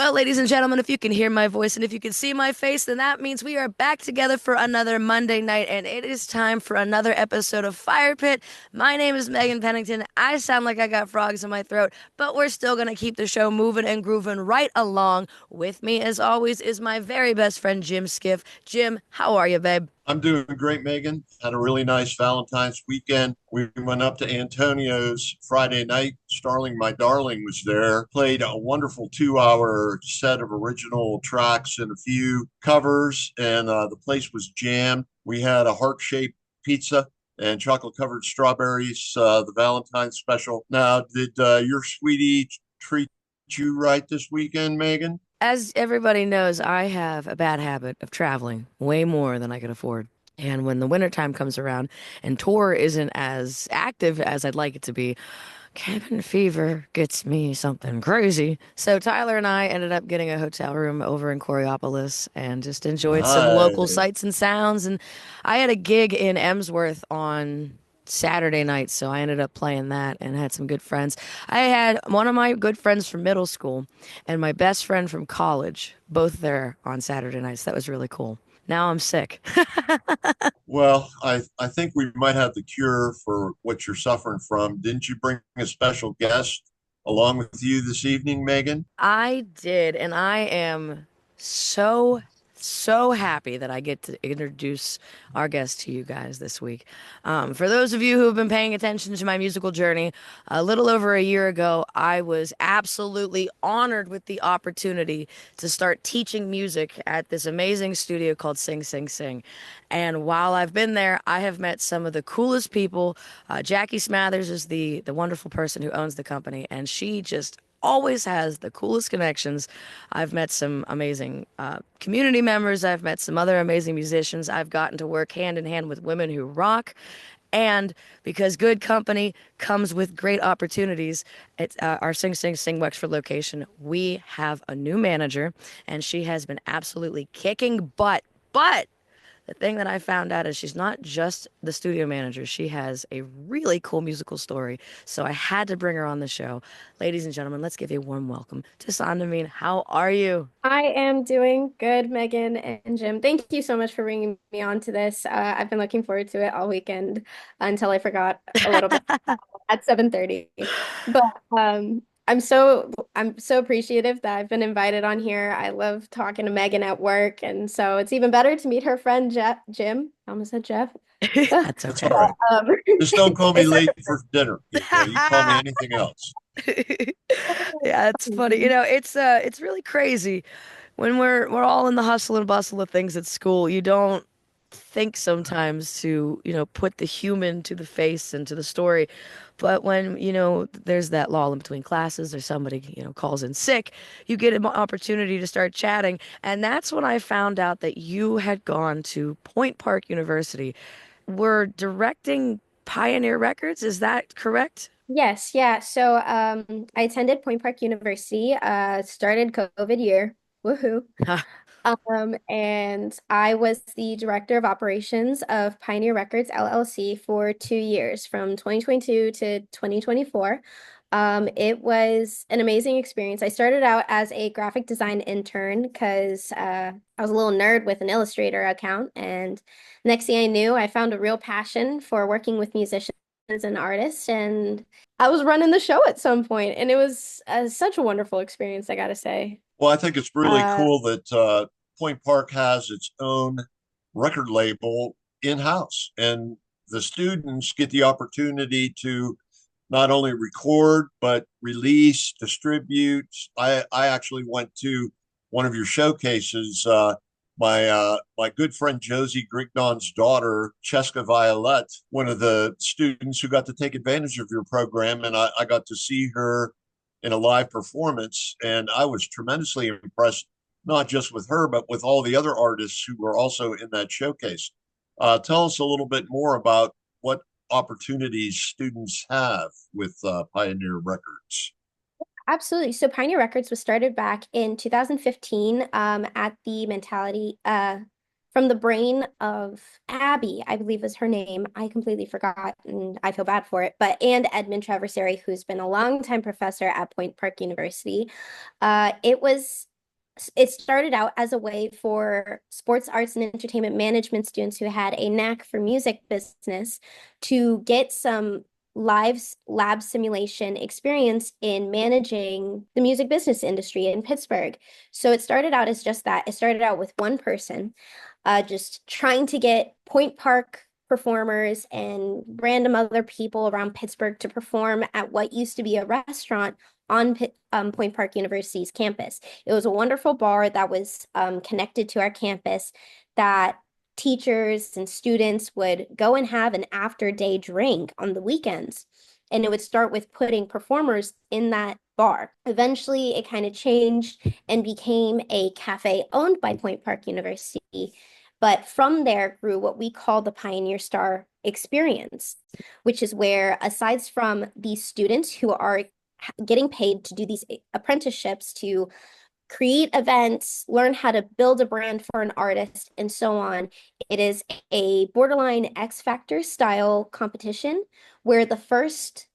Well, ladies and gentlemen, if you can hear my voice and if you can see my face, then that means we are back together for another Monday night, and it is time for another episode of Fire Pit. My name is Megan Pennington. I sound like I got frogs in my throat, but we're still going to keep the show moving and grooving right along. With me, as always, is my very best friend, Jim Skiff. Jim, how are you, babe? I'm doing great, Megan. Had a really nice Valentine's weekend. We went up to Antonio's Friday night. Starling, my darling, was there. Played a wonderful 2 hour set of original tracks and a few covers, and the place was jammed. We had a heart shaped pizza and chocolate covered strawberries, the Valentine's special. Now, did your sweetie treat you right this weekend, Megan? As everybody knows, I have a bad habit of traveling way more than I can afford. And when the wintertime comes around and tour isn't as active as I'd like it to be, cabin fever gets me something crazy. So Tyler and I ended up getting a hotel room over in Coriopolis and just enjoyed some local Nice. sights and sounds. And I had a gig in Emsworth on Saturday night, so I ended up playing that and had some good friends. I had one of my good friends from middle school and my best friend from college, both there on Saturday nights. That was really cool. Now I'm sick. Well, I think we might have the cure for what you're suffering from. Didn't you bring a special guest along with you this evening, Megan? I did, and I am so, so happy that I get to introduce our guest to you guys this week. For those of you who have been paying attention to my musical journey, a little over a year ago, I was absolutely honored with the opportunity to start teaching music at this amazing studio called Sing Sing Sing. And while I've been there, I have met some of the coolest people. Jackie Smathers is the wonderful person who owns the company, and she just always has the coolest connections. I've met some amazing community members. I've met some other amazing musicians. I've gotten to work hand in hand with women who rock. And because good company comes with great opportunities, at our Sing Sing Sing Wexford location, we have a new manager, and she has been absolutely kicking butt. But the thing that I found out is she's not just the studio manager. She has a really cool musical story. So I had to bring her on the show. Ladies and gentlemen, let's give a warm welcome to Sandamini. How are you? I am doing good, Megan and Jim. Thank you so much for bringing me on to this. I've been looking forward to it all weekend until I forgot a little bit at 7:30. But I'm so appreciative that I've been invited on here. I love talking to Megan at work, and so it's even better to meet her friend Jeff, Jim. I almost said Jeff. That's That's okay. all right. Um, Just don't call me it's such late for dinner. You can call me anything else. Yeah, it's funny. It's really crazy when we're all in the hustle and bustle of things at school. You don't think sometimes to, put the human to the face and to the story. But when, there's that lull in between classes or somebody, calls in sick, you get an opportunity to start chatting. And that's when I found out that you had gone to Point Park University. We're directing Pioneer Records. Is that correct? Yes, yeah. So I attended Point Park University, started COVID year. Woohoo. And I was the director of operations of Pioneer Records LLC for 2 years, from 2022 to 2024. It was an amazing experience. I started out as a graphic design intern because I was a little nerd with an Illustrator account. And next thing I knew, I found a real passion for working with musicians and artists. And I was running the show at some point, and it was such a wonderful experience, I gotta say. Well, I think it's really Uh, cool that Point Park has its own record label in-house, and the students get the opportunity to not only record but release, distribute. I actually went to one of your showcases. My good friend Josie Grignon's daughter, Cheska Violet, one of the students who got to take advantage of your program, and I got to see her in a live performance, and I was tremendously impressed, not just with her, but with all the other artists who were also in that showcase. Tell us a little bit more about what opportunities students have with Pioneer Records. Absolutely. So Pioneer Records was started back in 2015 at the mentality from the brain of Abby, I believe was her name. I completely forgot and I feel bad for it. And Edmund Traversary, who's been a longtime professor at Point Park University. It was it started out as a way for sports arts and entertainment management students who had a knack for music business to get some live lab simulation experience in managing the music business industry in Pittsburgh. So it started out as just that. It started out with one person, just trying to get Point Park performers and random other people around Pittsburgh to perform at what used to be a restaurant on Point Park University's campus. It was a wonderful bar that was connected to our campus that teachers and students would go and have an after day drink on the weekends. And it would start with putting performers in that bar. Eventually, it kind of changed and became a cafe owned by Point Park University. But from there grew what we call the Pioneer Star experience, which is where, aside from these students who are getting paid to do these apprenticeships to create events, learn how to build a brand for an artist, and so on. It is a borderline X Factor style competition where the first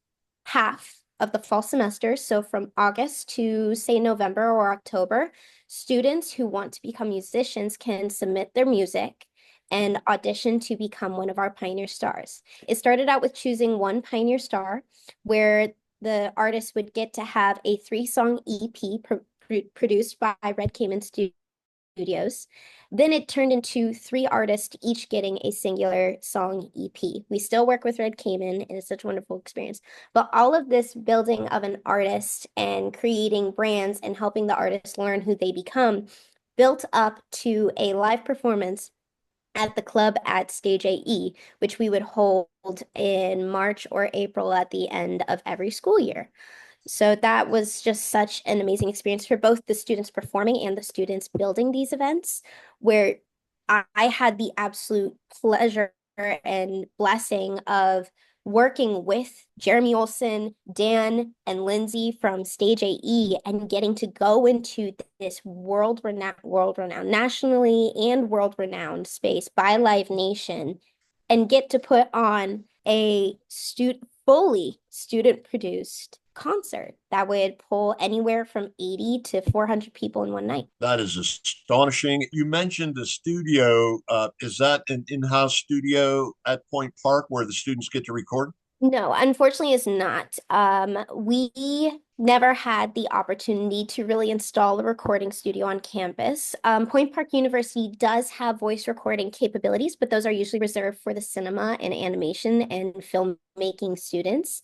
half of the fall semester, so from August to say November or October, students who want to become musicians can submit their music and audition to become one of our Pioneer Stars. It started out with choosing one Pioneer Star where the artist would get to have a 3-song EP produced by Red Cayman Studios. Then it turned into 3 artists, each getting a singular song EP. We still work with Red Cayman, and it's such a wonderful experience. But all of this building of an artist and creating brands and helping the artist learn who they become built up to a live performance at the club at Stage AE, which we would hold in March or April at the end of every school year. So that was just such an amazing experience for both the students performing and the students building these events, where I had the absolute pleasure and blessing of working with Jeremy Olson, Dan, and Lindsay from Stage AE and getting to go into this world-renowned, nationally and world-renowned space by Live Nation and get to put on a fully student-produced concert that would pull anywhere from 80 to 400 people in one night. That is astonishing. You mentioned the studio. Is that an in-house studio at Point Park where the students get to record? No, unfortunately, it's not. We never had the opportunity to really install a recording studio on campus. Point Park University does have voice recording capabilities, but those are usually reserved for the cinema and animation and filmmaking students.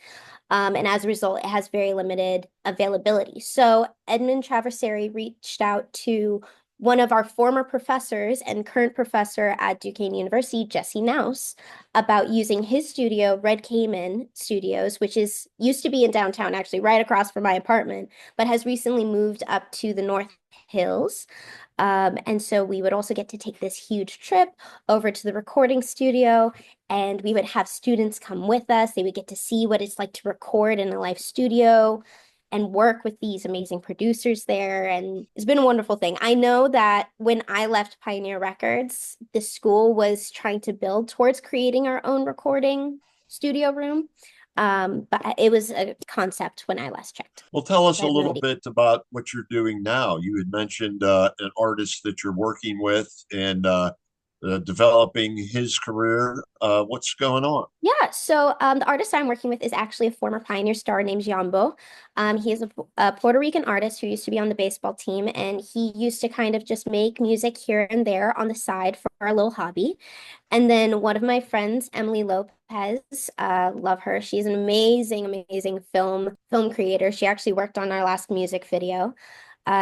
And as a result, it has very limited availability. So Edmund Traversary reached out to one of our former professors and current professor at Duquesne University, Jesse Nouse, about using his studio, Red Cayman Studios, which used to be in downtown, actually right across from my apartment, but has recently moved up to the North Hills. And so we would also get to take this huge trip over to the recording studio, and we would have students come with us. They would get to see what it's like to record in a live studio and work with these amazing producers there. And it's been a wonderful thing. I know that when I left Pioneer Records, the school was trying to build towards creating our own recording studio room. But it was a concept when I last checked. Well, tell us I a have no little idea. bit about what you're doing now. You had mentioned an artist that you're working with and developing his career. What's going on? Yeah, so the artist I'm working with is actually a former Pioneer star named Jambo. He is a Puerto Rican artist who used to be on the baseball team, and he used to kind of just make music here and there on the side for a little hobby. And then one of my friends, Emily Lopez, love her. She's an amazing, amazing film creator. She actually worked on our last music video.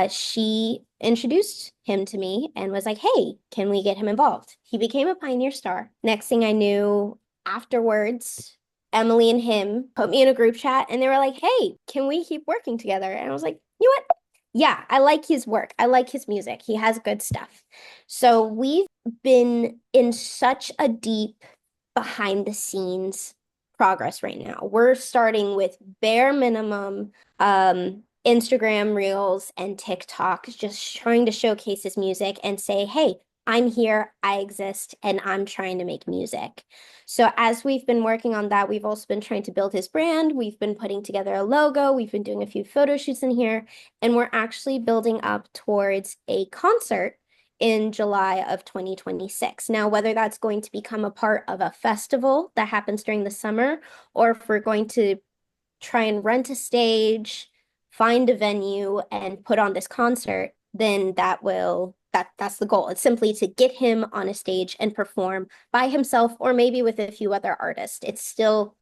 She introduced him to me and was like, "Hey, can we get him involved?" He became a Pioneer star. Next thing I knew, afterwards, Emily and him put me in a group chat and they were like, "Hey, can we keep working together?" And I was like, "You know what? Yeah, I like his work. I like his music. He has good stuff." So we've been in such a deep behind the scenes progress right now. We're starting with bare minimum Instagram Reels and TikTok, just trying to showcase his music and say, "Hey, I'm here, I exist, and I'm trying to make music. So as we've been working on that, we've also been trying to build his brand. We've been putting together a logo. We've been doing a few photo shoots in here, and we're actually building up towards a concert in July of 2026. Now, whether that's going to become a part of a festival that happens during the summer, or if we're going to try and rent a stage, find a venue, and put on this concert, then that's the goal. It's simply to get him on a stage and perform by himself or maybe with a few other artists. It's still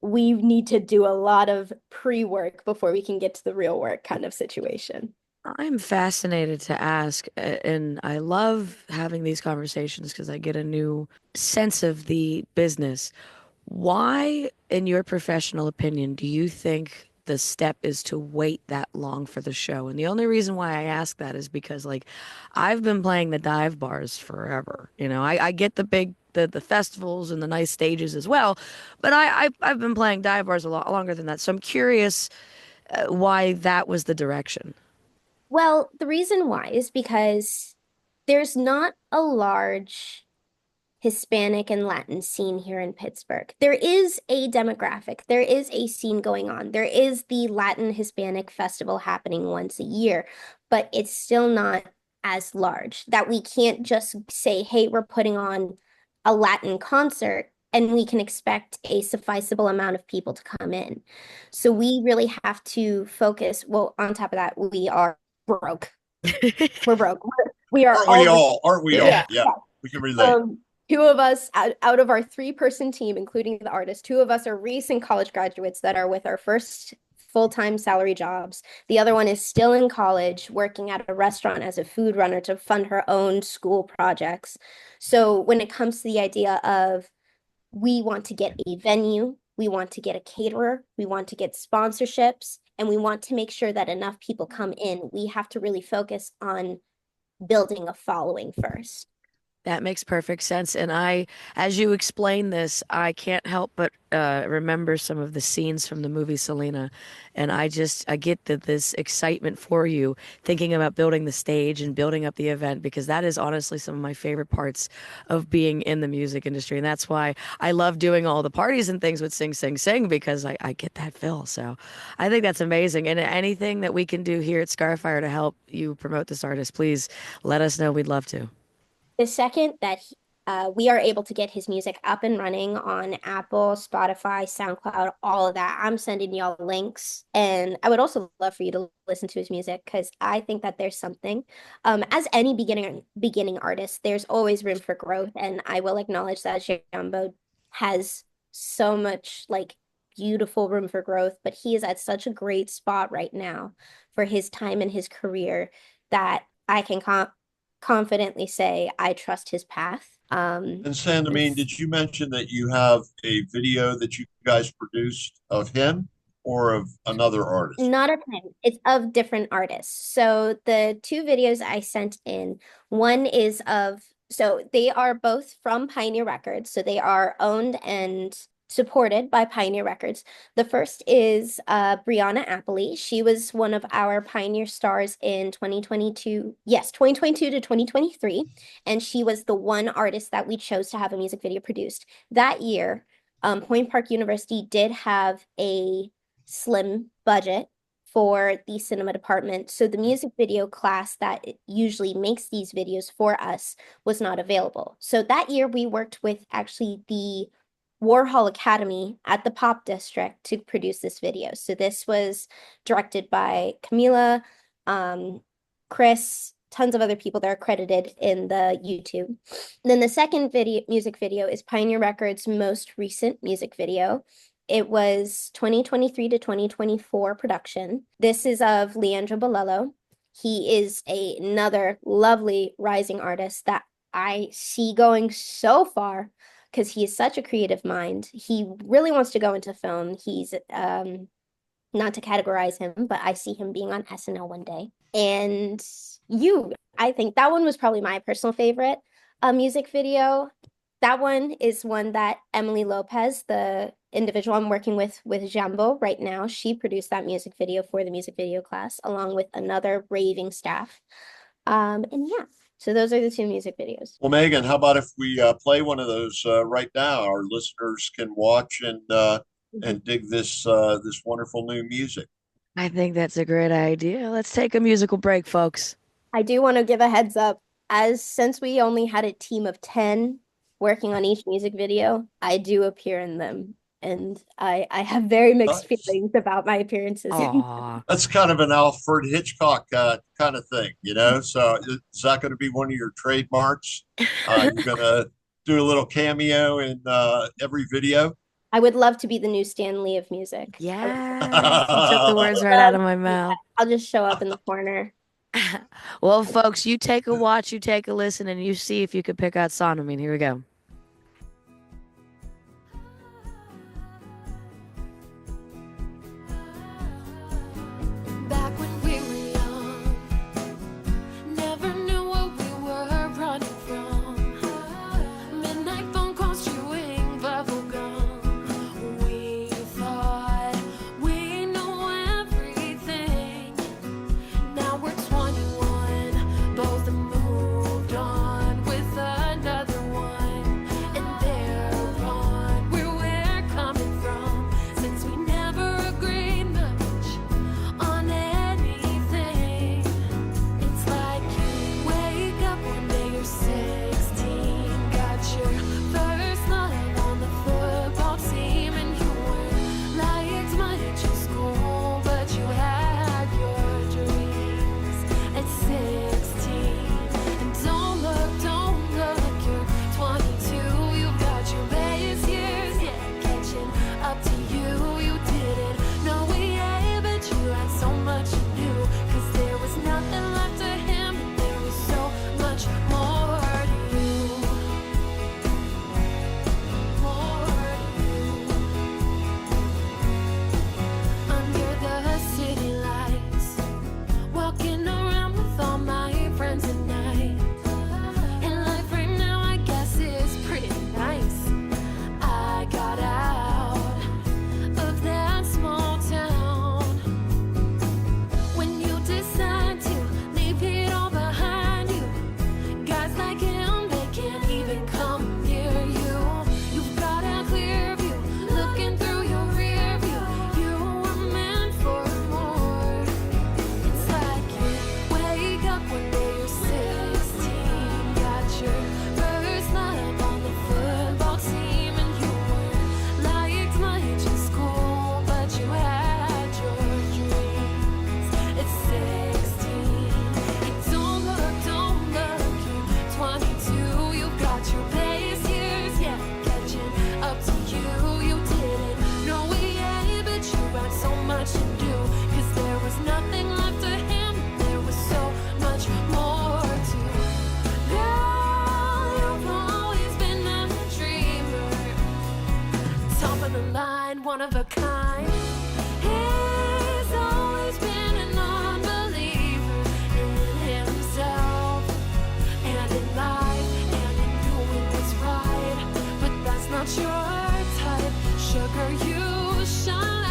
we need to do a lot of pre-work before we can get to the real work kind of situation. I'm fascinated to ask, and I love having these conversations because I get a new sense of the business. Why, in your professional opinion, do you think the step is to wait that long for the show? And the only reason why I ask that is because, like, I've been playing the dive bars forever. I get the big the festivals and the nice stages as well, but I've been playing dive bars a lot longer than that. So I'm curious why that was the direction. Well, the reason why is because there's not a large Hispanic and Latin scene here in Pittsburgh. There is a demographic, there is a scene going on. There is the Latin Hispanic Festival happening once a year, but it's still not as large that we can't just say, hey, we're putting on a Latin concert and we can expect a sufficeable amount of people to come in. So we really have to focus. Well, on top of that, we are broke. We're broke. We are Aren't we all all? Aren't we Yeah. all? Yeah, we can relate. Two of us out of our three-person team, including the artist, two of us are recent college graduates that are with our first full-time salary jobs. The other one is still in college, working at a restaurant as a food runner to fund her own school projects. So when it comes to the idea of we want to get a venue, we want to get a caterer, we want to get sponsorships, and we want to make sure that enough people come in, we have to really focus on building a following first. That makes perfect sense. And as you explain this, I can't help but remember some of the scenes from the movie Selena. And I get this excitement for you thinking about building the stage and building up the event because that is honestly some of my favorite parts of being in the music industry. And that's why I love doing all the parties and things with Sing, Sing, Sing because I get that feel. So I think that's amazing. And anything that we can do here at ScarFire to help you promote this artist, please let us know. We'd love to. The second that we are able to get his music up and running on Apple, Spotify, SoundCloud, all of that, I'm sending y'all links. And I would also love for you to listen to his music because I think that there's something. As any beginning artist, there's always room for growth. And I will acknowledge that Jambo has so much like beautiful room for growth, but he is at such a great spot right now for his time in his career that I can confidently say I trust his path. And Sandamine, did you mention that you have a video that you guys produced of him or of another artist? Not of him, it's of different artists. So the two videos I sent in, one is so they are both from Pioneer Records. So they are owned and supported by Pioneer Records. The first is Brianna Appley. She was one of our Pioneer stars in 2022. Yes, 2022 to 2023. And she was the one artist that we chose to have a music video produced. That year, Point Park University did have a slim budget for the cinema department. So the music video class that usually makes these videos for us was not available. So that year we worked with actually the Warhol Academy at the Pop District to produce this video. So this was directed by Camila, Chris, tons of other people that are credited in the YouTube. And then the second music video is Pioneer Records' most recent music video. It was 2023 to 2024 production. This is of Leandro Bolello. He is another lovely rising artist that I see going so far because he is such a creative mind. He really wants to go into film. He's not to categorize him, but I see him being on SNL one day. And I think that one was probably my personal favorite music video. That one is one that Emily Lopez, the individual I'm working with Jambo right now, she produced that music video for the music video class, along with another raving staff. And yeah, So those are the two music videos. Well, Megan, how about if we play one of those right now? Our listeners can watch and dig this wonderful new music. I think that's a great idea. Let's take a musical break, folks. I do want to give a heads up, since we only had a team of 10 working on each music video, I do appear in them. And I have very mixed feelings about my appearances. That's kind of an Alfred Hitchcock kind of thing, you know? So is that going to be one of your trademarks? You're going to do a little cameo in every video? I would love to be the new Stan Lee of music. Yeah, you took the words right out of my mouth. I'll just show up in the corner. Well, folks, you take a watch, you take a listen, and you see if you could pick out Sandamini. Here we go. Back when we were young, never knew what we were running from. Midnight phone calls, chewing bubble gum. We thought we knew everything. Now we're 21, both have moved on with another one. And they're on where we're coming from, since we never agreed much on anything. It's like you wake up one day, you're 16, got your first love on the football team, and you weren't liked much in school, but you had your dreams at 16. And don't look, you're 22, you've got your base years, yeah, catching up to you. You didn't know we had, but you had so much to do, 'cause there was nothing left to him, and there was so much more to you. More to you. Under the city lights, walking around with all my friends at night. And life right now, I guess, is pretty nice. I got out of that small town. When you decide to leave it all behind you, guys like him, they can't even come near you. You've got a clear view, looking through your rear view. You were meant for more. It's like you wake up one day, you're 16, got your first love on the football team, and you weren't liked much in school, but you had your dreams at 16. And don't look, you're 22, you've got your base years, yeah, catching up to you. You didn't know we had, but you had so much to do, 'cause there was nothing left to him, there was so much more to you. Girl, you've always been a dreamer, top of the line, one of a kind. He's always been an unbeliever in himself and in life and in doing what's right, but that's not your type. Sugar, you shine.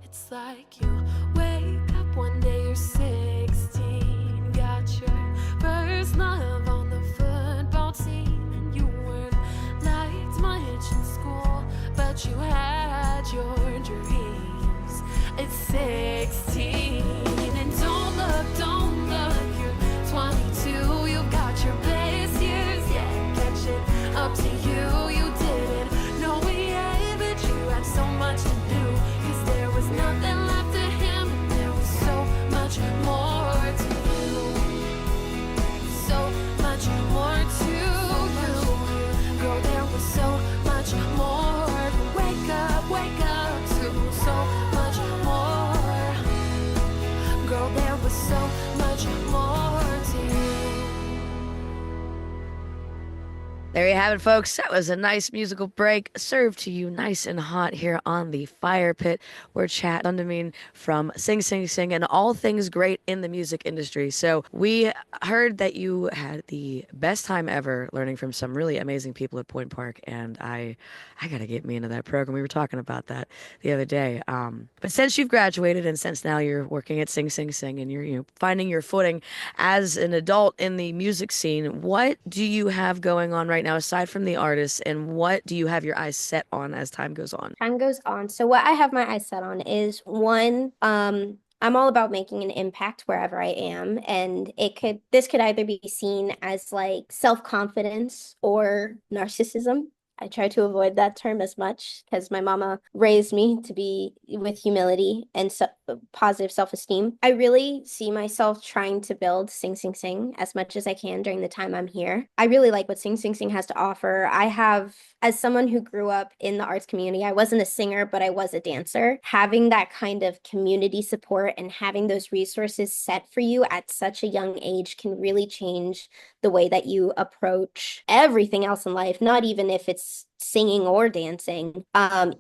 It's like you wake up one day, you're 16, got your first love on the football team, and you weren't liked much in school, but you had your dreams at 16. And don't look, you're 22, you've got your base years, yeah, catching up to you. You didn't know we had, but you had so much to do, 'cause there was nothing left to him, and there was so much more to you. So much more to you. Girl, there was so much more. Wake up to so much more. Girl, there was so much more to you. There you have it, folks. That was a nice musical break served to you nice and hot here on the Fire Pit. We're chat Sandamini from Sing Sing Sing and all things great in the music industry. So we heard that you had the best time ever learning from some really amazing people at Point Park, and I gotta get me into that program. We were talking about that the other day. But since you've graduated and since now you're working at Sing Sing Sing and you're finding your footing as an adult in the music scene, what do you have going on right now aside from the artists, and what do you have your eyes set on as time goes on? Time goes on. So what I have my eyes set on is one, I'm all about making an impact wherever I am, and this could either be seen as like self-confidence or narcissism. I try to avoid that term as much because my mama raised me to be with humility and positive self-esteem. I really see myself trying to build Sing Sing Sing as much as I can during the time I'm here. I really like what Sing Sing Sing has to offer. As someone who grew up in the arts community, I wasn't a singer, but I was a dancer. Having that kind of community support and having those resources set for you at such a young age can really change the way that you approach everything else in life, not even if it's singing or dancing,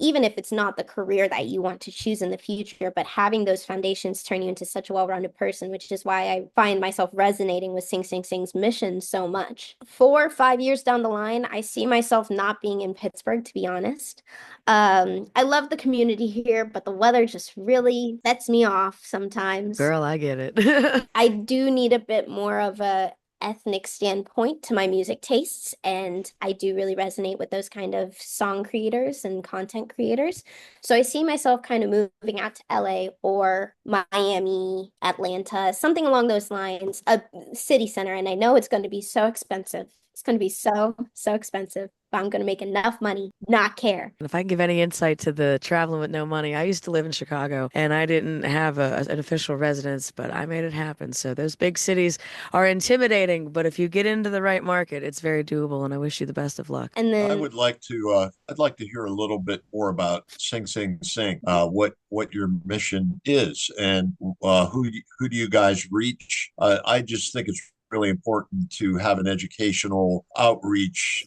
even if it's not the career that you want to choose in the future, but having those foundations turn you into such a well-rounded person, which is why I find myself resonating with Sing Sing Sing's mission so much. 4 or 5 years down the line, I see myself not being in Pittsburgh, to be honest. I love the community here, but the weather just really sets me off sometimes. Girl, I get it. I do need a bit more of a ethnic standpoint to my music tastes, and I do really resonate with those kind of song creators and content creators. So I see myself kind of moving out to LA or Miami, Atlanta, something along those lines, a city center. And I know it's going to be so expensive. It's going to be so, so expensive, but I'm going to make enough money, not care. If I can give any insight to the traveling with no money, I used to live in Chicago and I didn't have an official residence, but I made it happen. So those big cities are intimidating, but if you get into the right market, it's very doable. And I wish you the best of luck. And I then would like to I'd like to hear a little bit more about Sing Sing Sing, what your mission is, and who do you guys reach? I just think it's really important to have an educational outreach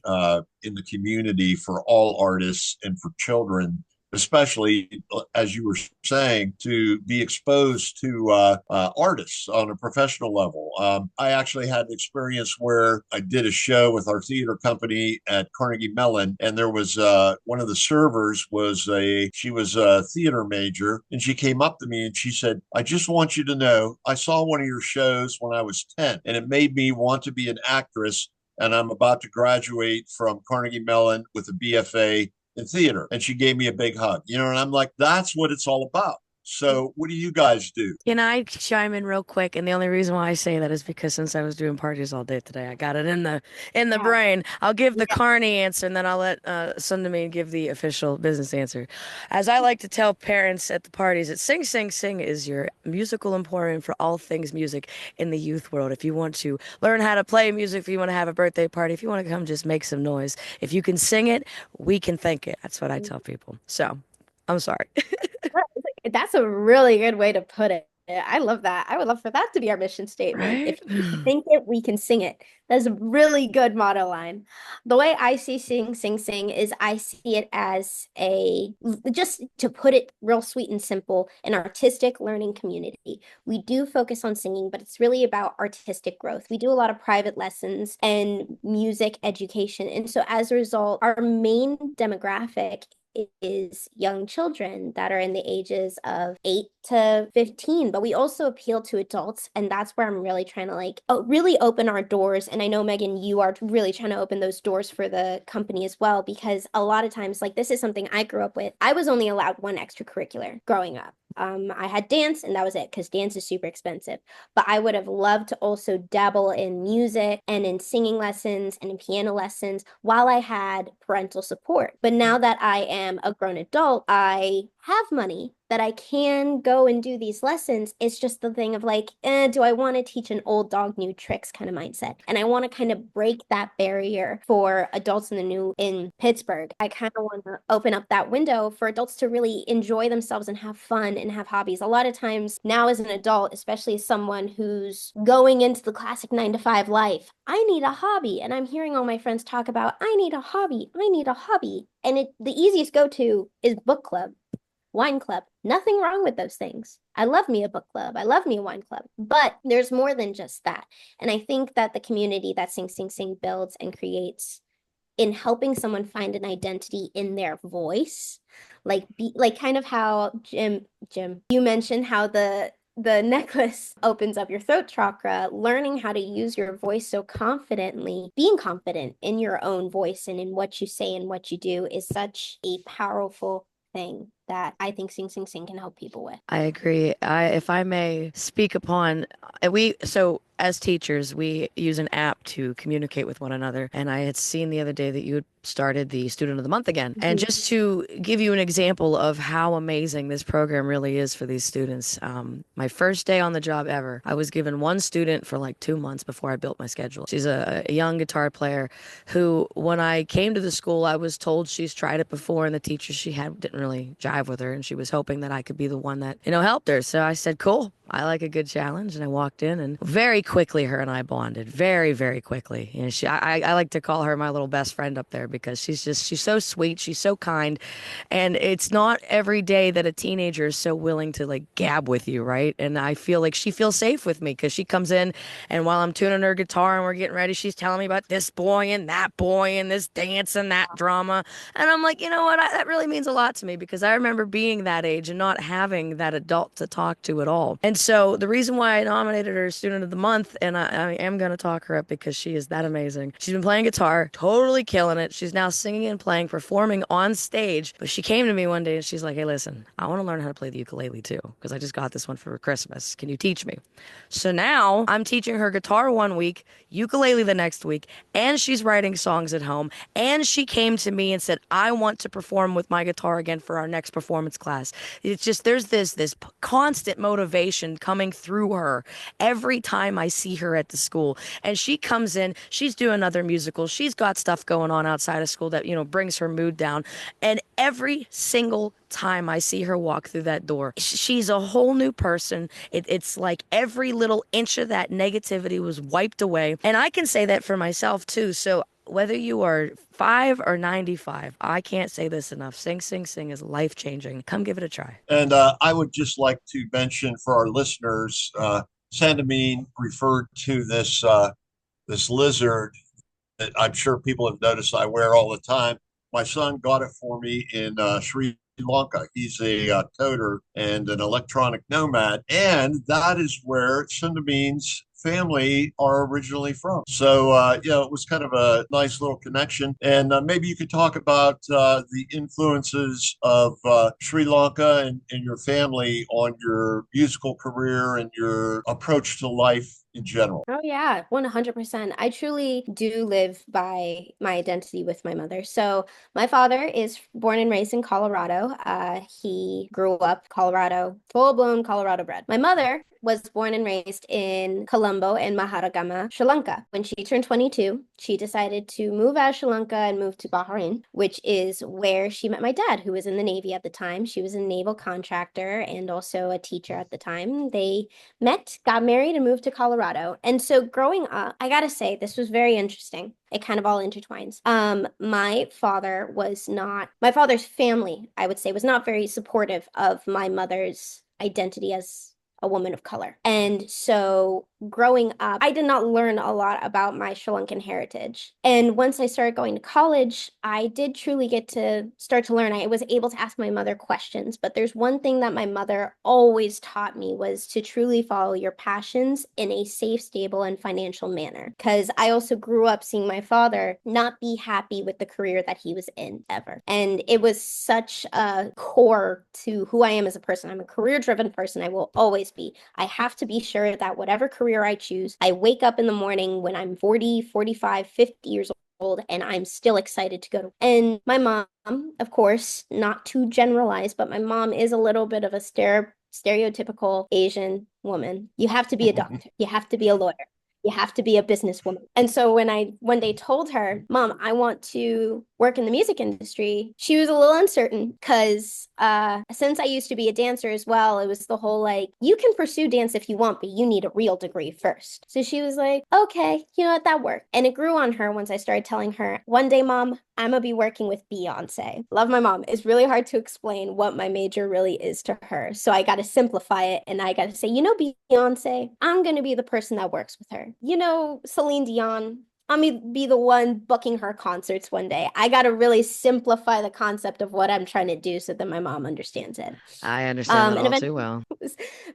in the community for all artists and for children, especially as you were saying, to be exposed to artists on a professional level. I actually had an experience where I did a show with our theater company at Carnegie Mellon, and there was one of the servers she was a theater major, and she came up to me and she said, "I just want you to know, I saw one of your shows when I was 10, and it made me want to be an actress. And I'm about to graduate from Carnegie Mellon with a BFA in theater." And she gave me a big hug, and I'm like, that's what it's all about. So what do you guys do? Can I chime in real quick? And the only reason why I say that is because since I was doing parties all day today, I got it in the Yeah. brain. I'll give the Yeah. Carney answer, and then I'll let Sundami give the official business answer. As I like to tell parents at the parties, that Sing Sing Sing is your musical emporium for all things music in the youth world. If you want to learn how to play music, if you want to have a birthday party, if you want to come just make some noise, if you can sing it, we can think it. That's what I tell people. So I'm sorry. That's a really good way to put it. I love that. I would love for that to be our mission statement. Right? If we can think it, we can sing it. That's a really good motto line. The way I see Sing Sing Sing is I see it as just to put it real sweet and simple, an artistic learning community. We do focus on singing, but it's really about artistic growth. We do a lot of private lessons and music education. And so as a result, our main demographic is young children that are in the ages of 8 to 15, but we also appeal to adults, and that's where I'm really trying to really open our doors. And I know, Megan, you are really trying to open those doors for the company as well, because a lot of times, this is something I grew up with. I was only allowed one extracurricular growing up. I had dance, and that was it, because dance is super expensive. But I would have loved to also dabble in music and in singing lessons and in piano lessons while I had parental support. But now that I am a grown adult, I have money that I can go and do these lessons. It's just the thing of like, do I want to teach an old dog new tricks kind of mindset? And I want to kind of break that barrier for adults in Pittsburgh. I kind of want to open up that window for adults to really enjoy themselves and have fun and have hobbies. A lot of times now as an adult, especially as someone who's going into the classic 9 to 5 life, I need a hobby. And I'm hearing all my friends talk about, I need a hobby. I need a hobby. And the easiest go-to is book club, wine club. Nothing wrong with those things. I love me a book club. I love me a wine club. But there's more than just that. And I think that the community that Sing Sing Sing builds and creates in helping someone find an identity in their voice, like kind of how Jim, you mentioned how the necklace opens up your throat chakra, learning how to use your voice so confidently, being confident in your own voice and in what you say and what you do is such a powerful thing that I think Sing Sing Sing can help people with. I agree. If I may speak upon, so as teachers, we use an app to communicate with one another. And I had seen the other day that you had started the Student of the Month again. And just to give you an example of how amazing this program really is for these students, my first day on the job ever, I was given one student for like 2 months before I built my schedule. She's a young guitar player who, when I came to the school, I was told she's tried it before and the teacher she had didn't really jive with her. And she was hoping that I could be the one that, helped her. So I said, cool. I like a good challenge. And I walked in and very quickly her and I bonded very, very quickly. I like to call her my little best friend up there because she's so sweet. She's so kind. And it's not every day that a teenager is so willing to like gab with you. Right. And I feel like she feels safe with me because she comes in and while I'm tuning her guitar and we're getting ready, she's telling me about this boy and that boy and this dance and that drama. And I'm like, you know what? That really means a lot to me because I remember being that age and not having that adult to talk to at all. And so the reason why I nominated her Student of the Month, and I am going to talk her up because she is that amazing. She's been playing guitar, totally killing it. She's now singing and playing, performing on stage. But she came to me one day and she's like, hey, listen, I want to learn how to play the ukulele too because I just got this one for Christmas. Can you teach me? So now I'm teaching her guitar one week, ukulele the next week, and she's writing songs at home. And she came to me and said, I want to perform with my guitar again for our next performance class. It's just there's this constant motivation coming through her every time I see her at the school. And she comes in, she's doing other musicals, she's got stuff going on outside of school that, brings her mood down. And every single time I see her walk through that door, she's a whole new person. It's like every little inch of that negativity was wiped away. And I can say that for myself too. So whether you are 5 or 95, I can't say this enough. Sing, Sing, Sing is life-changing. Come give it a try. And I would just like to mention for our listeners, Sandamini referred to this lizard that I'm sure people have noticed I wear all the time. My son got it for me in Sri Lanka. He's a coder and an electronic nomad, and that is where Sandamini's family are originally from. So, it was kind of a nice little connection. And maybe you could talk about the influences of Sri Lanka and your family on your musical career and your approach to life in general. Oh yeah, 100%. I truly do live by my identity with my mother. So my father is born and raised in Colorado. He grew up Colorado, full-blown Colorado bred. My mother was born and raised in Colombo and Maharagama, Sri Lanka. When she turned 22, she decided to move out of Sri Lanka and move to Bahrain, which is where she met my dad, who was in the Navy at the time. She was a naval contractor and also a teacher at the time. They met, got married, and moved to Colorado. And so growing up, I gotta say, this was very interesting. It kind of all intertwines. My father's family, I would say, was not very supportive of my mother's identity as a woman of color. And so growing up, I did not learn a lot about my Sri Lankan heritage. And once I started going to college, I did truly get to start to learn. I was able to ask my mother questions, but there's one thing that my mother always taught me was to truly follow your passions in a safe, stable, and financial manner. Because I also grew up seeing my father not be happy with the career that he was in ever. And it was such a core to who I am as a person. I'm a career-driven person. I will always be. I have to be sure that whatever career I choose, I wake up in the morning when I'm 40, 45, 50 years old old, and I'm still excited to go to. And my mom, of course, not to generalize, but my mom is a little bit of a stereotypical Asian woman. You have to be a doctor, you have to be a lawyer, you have to be a businesswoman. And so when they told her, Mom, I want to work in the music industry, she was a little uncertain because since I used to be a dancer as well, it was the whole like, you can pursue dance if you want, but you need a real degree first. So she was like, okay, you know what, that worked. And it grew on her once I started telling her, one day, Mom, I'm gonna be working with Beyonce. Love my mom. It's really hard to explain what my major really is to her. So I got to simplify it and I got to say, Beyonce, I'm gonna be the person that works with her. Celine Dion, I'm gonna be the one booking her concerts one day. I got to really simplify the concept of what I'm trying to do so that my mom understands it. I understand that And all too eventually, well.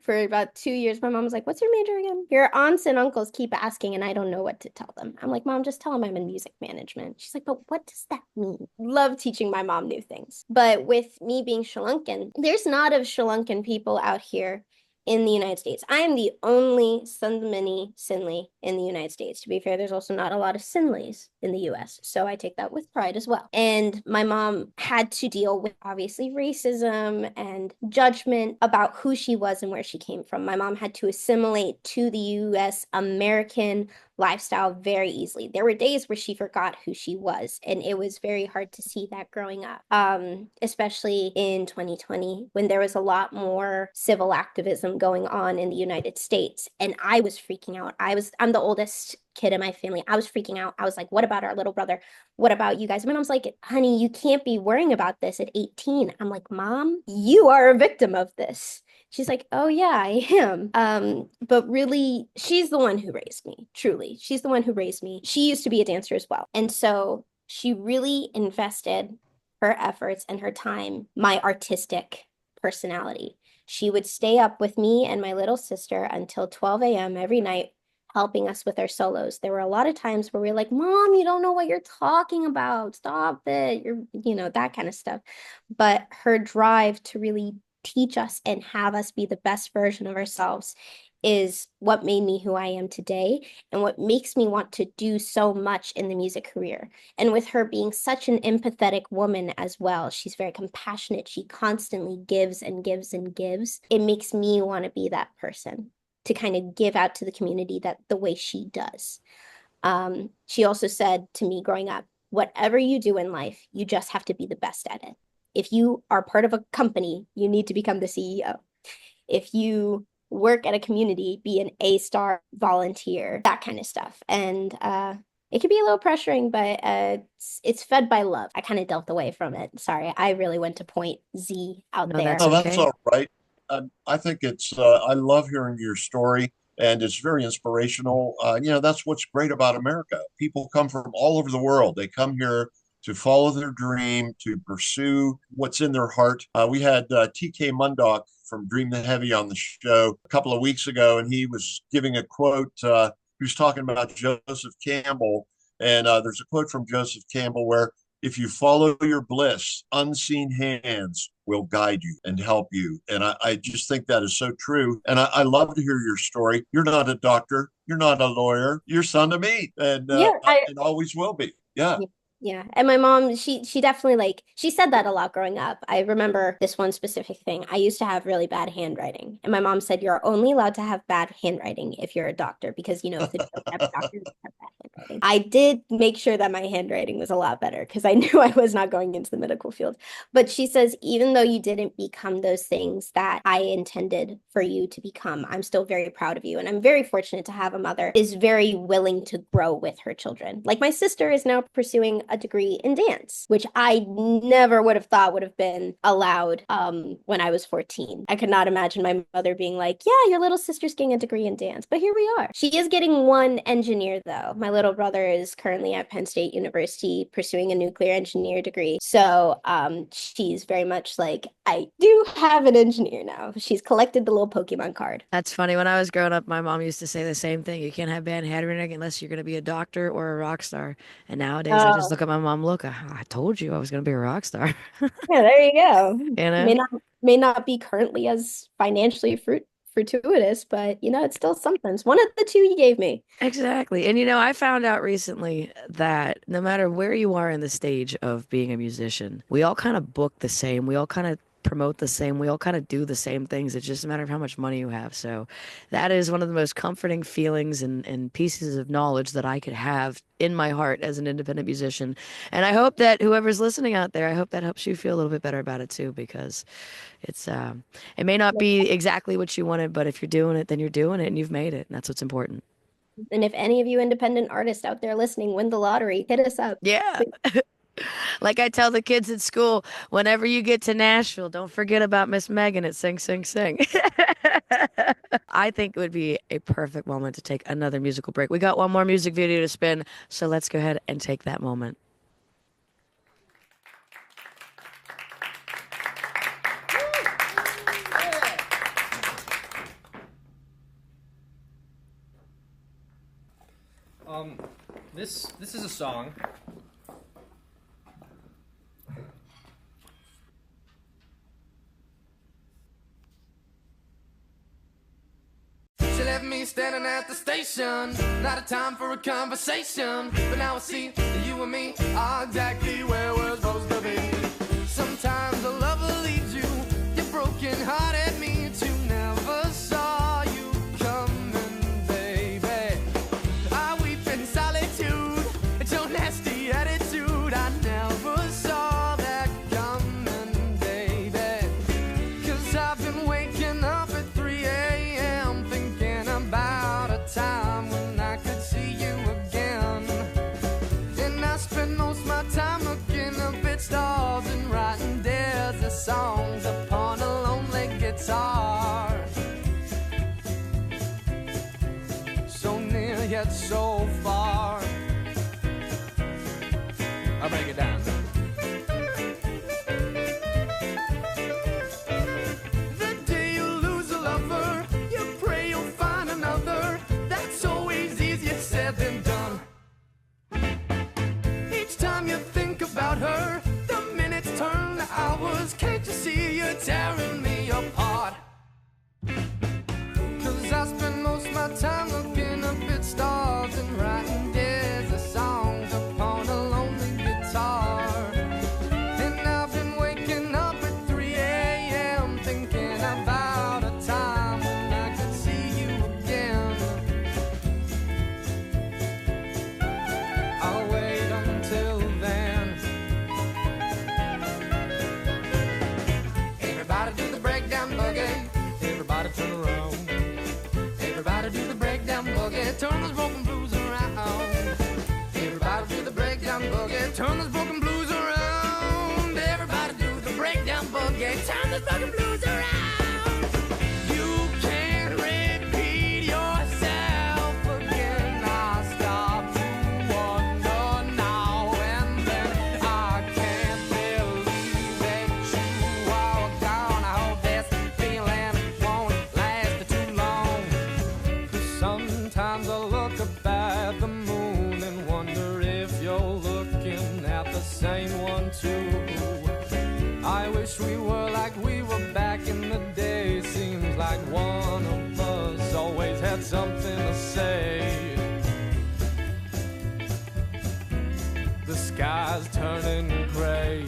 for about 2 years, my mom was like, "What's your major again?" Your aunts and uncles keep asking, and I don't know what to tell them. I'm like, "Mom, just tell them I'm in music management." She's like, "But what does that mean?" Love teaching my mom new things. But with me being Sri Lankan, there's not of Sri Lankan people out here in the United States. I am the only Sandamini Sinley in the United States. To be fair, there's also not a lot of Sinleys in the US, so I take that with pride as well. And my mom had to deal with obviously racism and judgment about who she was and where she came from. My mom had to assimilate to the US American lifestyle very easily. There were days where she forgot who she was, and it was very hard to see that growing up, especially in 2020 when there was a lot more civil activism going on in the United States. And I was freaking out. I'm the oldest kid in my family. I was freaking out. I was like, what about our little brother? What about you guys? My mom's like, honey, you can't be worrying about this at 18. I'm like, Mom, you are a victim of this. She's like, oh yeah, I am. But really, she's the one who raised me, truly. She's the one who raised me. She used to be a dancer as well. And so she really invested her efforts and her time, my artistic personality. She would stay up with me and my little sister until 12 a.m. every night, helping us with our solos. There were a lot of times where we were like, Mom, you don't know what you're talking about. Stop it. That kind of stuff. But her drive to really teach us and have us be the best version of ourselves is what made me who I am today and what makes me want to do so much in the music career. And with her being such an empathetic woman as well, she's very compassionate. She constantly gives and gives and gives. It makes me want to be that person to kind of give out to the community that the way she does. She also said to me growing up, whatever you do in life, you just have to be the best at it. If you are part of a company, you need to become the CEO. If you work at a community, be an A-star volunteer, that kind of stuff. And it can be a little pressuring, but it's fed by love. I kind of delved away from it. Sorry, I really went to point Z out No, there. that's No, that's okay. all right. I think I love hearing your story and it's very inspirational. That's what's great about America. People come from all over the world. They come here to follow their dream, to pursue what's in their heart. We had TK Mundock from Dream the Heavy on the show a couple of weeks ago, and he was giving a quote. He was talking about Joseph Campbell, and there's a quote from Joseph Campbell where if you follow your bliss, unseen hands will guide you and help you. And I just think that is so true. And I love to hear your story. You're not a doctor. You're not a lawyer. You're son to me Yeah, and always will be. Yeah. yeah. And my mom, she definitely she said that a lot growing up. I remember this one specific thing. I used to have really bad handwriting. And my mom said, you're only allowed to have bad handwriting if you're a doctor, because if the doctors have bad handwriting. I did make sure that my handwriting was a lot better because I knew I was not going into the medical field. But she says, even though you didn't become those things that I intended for you to become, I'm still very proud of you. And I'm very fortunate to have a mother who is very willing to grow with her children. Like my sister is now pursuing a degree in dance, which I never would have thought would have been allowed when I was 14. I could not imagine my mother being like, yeah, your little sister's getting a degree in dance, but here we are. She is getting one engineer though. My little brother is currently at Penn State University pursuing a nuclear engineer degree. So she's very much like, I do have an engineer now. She's collected the little Pokemon card. That's funny. When I was growing up, my mom used to say the same thing. You can't have bad handwriting unless you're going to be a doctor or a rock star. And nowadays, I just Oh, look at my mom, look, I told you I was going to be a rock star. yeah, there you go. You know? May not be currently as financially fortuitous, but you know, it's still something. It's one of the two you gave me. Exactly. And you know, I found out recently that no matter where you are in the stage of being a musician, we all kind of book the same. We all kind of promote the same. We all kind of do the same things. It's just a matter of how much money you have. So that is one of the most comforting feelings and pieces of knowledge that I could have in my heart as an independent musician. And I hope that whoever's listening out there, I hope that helps you feel a little bit better about it too, because it's it may not be exactly what you wanted, but if you're doing it, then you're doing it and you've made it. And that's what's important. And if any of you independent artists out there listening win the lottery, hit us up. Yeah. Like I tell the kids at school, whenever you get to Nashville, don't forget about Miss Megan at Sing Sing Sing. I think it would be a perfect moment to take another musical break. We got one more music video to spin, so let's go ahead and take that moment. This is a song. She left me standing at the station, not a time for a conversation. But now I see that you and me are exactly where we're supposed to be. Sometimes a lover leaves you, you're broken hearted, me too. Never saw you coming, baby. I weep in solitude, it's your nasty attitude. I never saw that coming, baby. 'Cause I've been waking up at 3 a.m. thinking about a time when I could see you again. And I spend most of my time looking up at stars and writing desert songs upon a lonely guitar. So near yet so far. I'll break it down. The day you lose a lover, you pray you'll find another. That's always easier said than done. Each time you think about her, the minutes turn to hours. Can't you see you're tearing me apart? 'Cause I spend most of my time looking up at stars and writing desert songs upon a lonely guitar. And I've been waking up at 3 a.m. thinking about a time when I could see you again. I'll wait until then. Everybody do the breakdown boogie. Everybody turn around. Everybody do the breakdown boogie. Turn those broken blues around. Everybody do the breakdown boogie. Turn those broken blues around. Everybody do the breakdown boogie. Turn those broken blues around. You can't repeat yourself again. I stop to wonder now and then. I can't believe that you are gone. I hope this feeling won't last too long. 'Cause sometimes I look up at the moon and wonder if you're looking at the same one too. I wish we were like we were back in the day. Seems like one of us always had something to say. The sky's turning gray.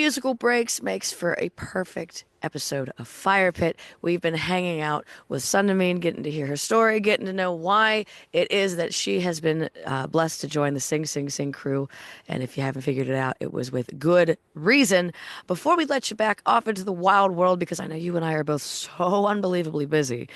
musical breaks makes for a perfect episode of Fire Pit. We've been hanging out with Sandamini, getting to hear her story, getting to know why it is that she has been blessed to join the Sing Sing Sing crew. And if you haven't figured it out, it was with good reason. Before we let you back off into the wild world, because I know you and I are both so unbelievably busy,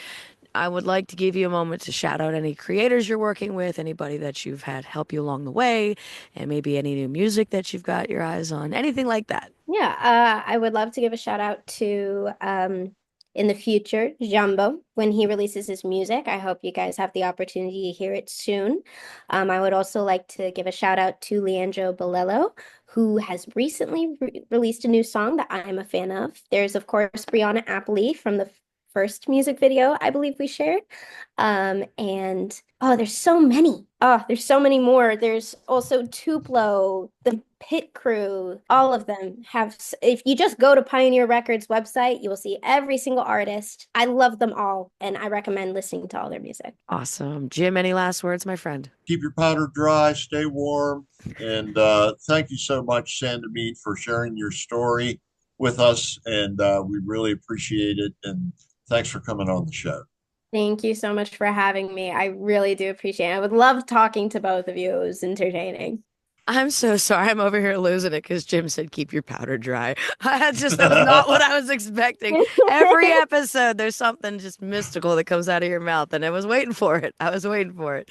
I would like to give you a moment to shout out any creators you're working with, anybody that you've had help you along the way, and maybe any new music that you've got your eyes on, anything like that. Yeah, I would love to give a shout out to in the future, Jumbo, when he releases his music. I hope you guys have the opportunity to hear it soon. I would also like to give a shout out to Leandro Bolello, who has recently released a new song that I'm a fan of. There's, of course, Brianna Appley from the first music video I believe we shared. And oh, there's so many. Oh, there's so many more. There's also Tuplo, the Pit Crew, all of them have. If you just go to Pioneer Records website, you will see every single artist. I love them all, and I recommend listening to all their music. Awesome. Jim, any last words, my friend? Keep your powder dry, stay warm, and thank you so much, Sandamini, for sharing your story with us, and we really appreciate it. And thanks for coming on the show. Thank you so much for having me. I really do appreciate it. I would love talking to both of you. It was entertaining. I'm so sorry. I'm over here losing it because Jim said keep your powder dry. That was not what I was expecting. Every episode, there's something just mystical that comes out of your mouth, and I was waiting for it. I was waiting for it.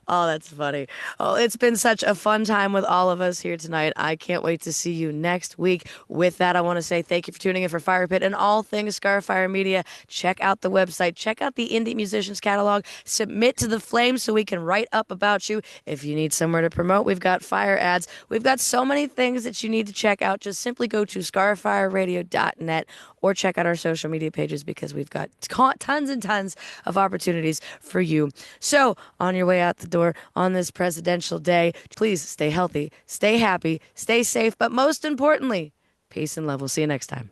Oh, that's funny. Oh, it's been such a fun time with all of us here tonight. I can't wait to see you next week. With that, I want to say thank you for tuning in for Fire Pit and all things ScarFire Media. Check out the website. Check out the Indie Musicians catalog. Submit to the Flames so we can write up about you. If you need somewhere to promote, we've got Fire ads. We've got so many things that you need to check out. Just simply go to scarfireradio.net or check out our social media pages because we've got tons and tons of opportunities for you. So, on your way out the door on this presidential day, please stay healthy, stay happy, stay safe, but most importantly, peace and love. We'll see you next time.